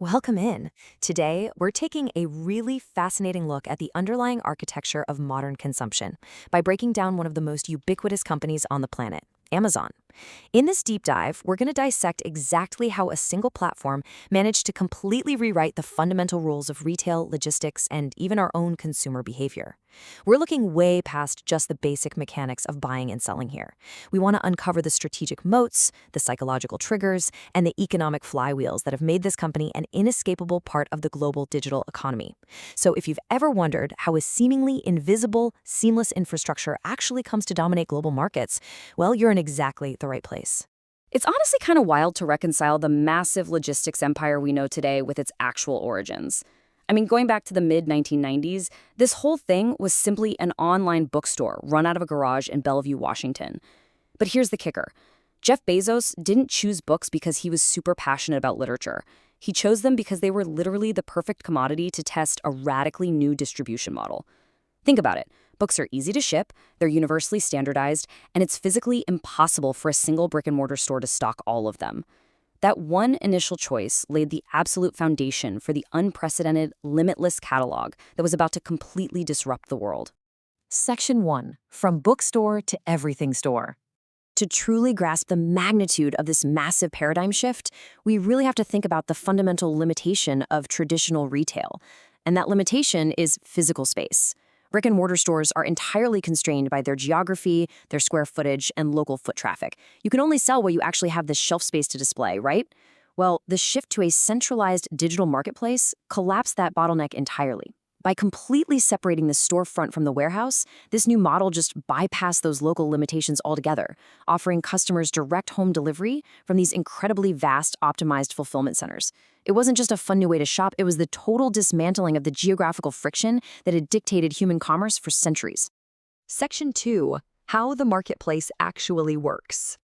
Welcome in. Today, we're taking a really fascinating look at the underlying architecture of modern consumption by breaking down one of the most ubiquitous companies on the planet, Amazon. In this deep dive, we're going to dissect exactly how a single platform managed to completely rewrite the fundamental rules of retail, logistics, and even our own consumer behavior. We're looking way past just the basic mechanics of buying and selling here. We want to uncover the strategic moats, the psychological triggers, and the economic flywheels that have made this company an inescapable part of the global digital economy. So if you've ever wondered how a seemingly invisible, seamless infrastructure actually comes to dominate global markets, well, you're in exactly the right place. It's honestly kind of wild to reconcile the massive logistics empire we know today with its actual origins. I mean, going back to the mid-1990s, this whole thing was simply an online bookstore run out of a garage in Bellevue, Washington. But here's the kicker. Jeff Bezos didn't choose books because he was super passionate about literature. He chose them because they were literally the perfect commodity to test a radically new distribution model. Think about it. Books are easy to ship, they're universally standardized, and it's physically impossible for a single brick-and-mortar store to stock all of them. That one initial choice laid the absolute foundation for the unprecedented, limitless catalog that was about to completely disrupt the world. Section 1. From bookstore to everything store. To truly grasp the magnitude of this massive paradigm shift, we really have to think about the fundamental limitation of traditional retail. And that limitation is physical space. Brick-and-mortar stores are entirely constrained by their geography, their square footage, and local foot traffic. You can only sell where you actually have the shelf space to display, right? Well, the shift to a centralized digital marketplace collapsed that bottleneck entirely. By completely separating the storefront from the warehouse, this new model just bypassed those local limitations altogether, offering customers direct home delivery from these incredibly vast, optimized fulfillment centers. It wasn't just a fun new way to shop, it was the total dismantling of the geographical friction that had dictated human commerce for centuries. Section 2. How the marketplace actually works.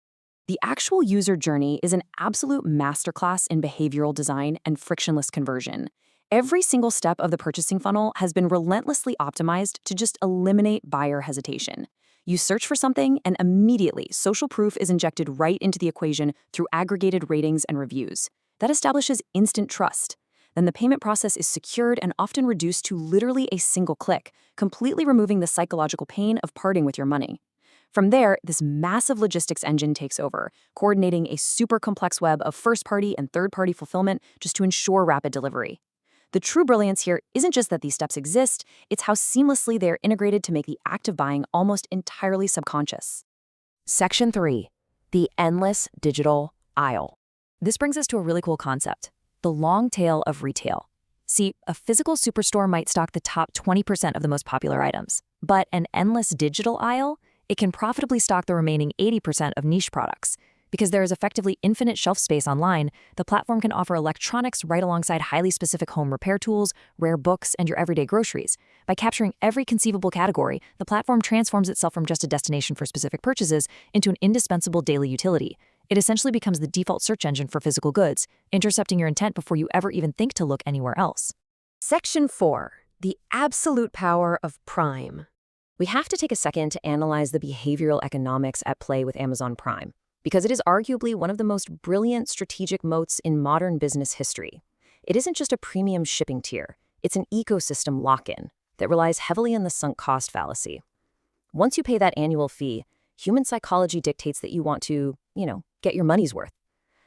The actual user journey is an absolute masterclass in behavioral design and frictionless conversion. Every single step of the purchasing funnel has been relentlessly optimized to just eliminate buyer hesitation. You search for something, and immediately social proof is injected right into the equation through aggregated ratings and reviews. That establishes instant trust. Then the payment process is secured and often reduced to literally a single click, completely removing the psychological pain of parting with your money. From there, this massive logistics engine takes over, coordinating a super complex web of first-party and third-party fulfillment just to ensure rapid delivery. The true brilliance here isn't just that these steps exist, it's how seamlessly they are integrated to make the act of buying almost entirely subconscious. Section 3. The endless digital aisle. This brings us to a really cool concept, the long tail of retail. See, a physical superstore might stock the top 20% of the most popular items, but an endless digital aisle, it can profitably stock the remaining 80% of niche products. Because there is effectively infinite shelf space online, the platform can offer electronics right alongside highly specific home repair tools, rare books, and your everyday groceries. By capturing every conceivable category, the platform transforms itself from just a destination for specific purchases into an indispensable daily utility. It essentially becomes the default search engine for physical goods, intercepting your intent before you ever even think to look anywhere else. Section 4. The absolute power of Prime. We have to take a second to analyze the behavioral economics at play with Amazon Prime, because it is arguably one of the most brilliant strategic moats in modern business history. It isn't just a premium shipping tier, it's an ecosystem lock-in that relies heavily on the sunk cost fallacy. Once you pay that annual fee, human psychology dictates that you want to, get your money's worth.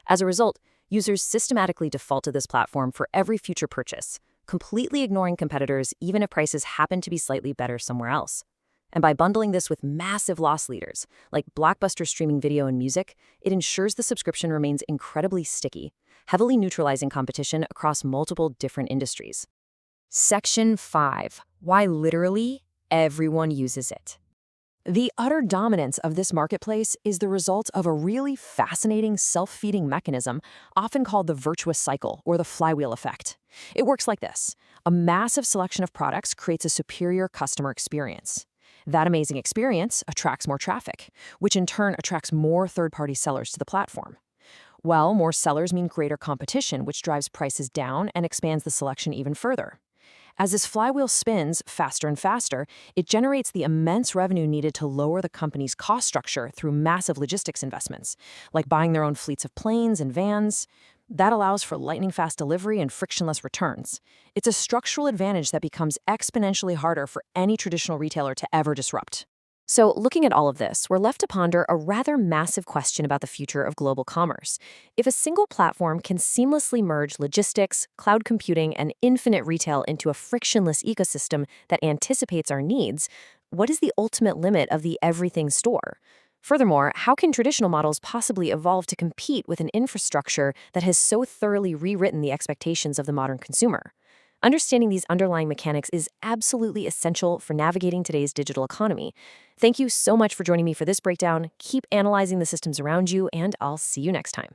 As a result, users systematically default to this platform for every future purchase, completely ignoring competitors even if prices happen to be slightly better somewhere else. And by bundling this with massive loss leaders, like blockbuster streaming video and music, it ensures the subscription remains incredibly sticky, heavily neutralizing competition across multiple different industries. Section 5. Why literally everyone uses it. The utter dominance of this marketplace is the result of a really fascinating self-feeding mechanism, often called the virtuous cycle or the flywheel effect. It works like this. A massive selection of products creates a superior customer experience. That amazing experience attracts more traffic, which in turn attracts more third-party sellers to the platform. Well, more sellers mean greater competition, which drives prices down and expands the selection even further. As this flywheel spins faster and faster, it generates the immense revenue needed to lower the company's cost structure through massive logistics investments, like buying their own fleets of planes and vans. That allows for lightning-fast delivery and frictionless returns. It's a structural advantage that becomes exponentially harder for any traditional retailer to ever disrupt. So, looking at all of this, we're left to ponder a rather massive question about the future of global commerce. If a single platform can seamlessly merge logistics, cloud computing, and infinite retail into a frictionless ecosystem that anticipates our needs, what is the ultimate limit of the everything store? Furthermore, how can traditional models possibly evolve to compete with an infrastructure that has so thoroughly rewritten the expectations of the modern consumer? Understanding these underlying mechanics is absolutely essential for navigating today's digital economy. Thank you so much for joining me for this breakdown. Keep analyzing the systems around you, and I'll see you next time.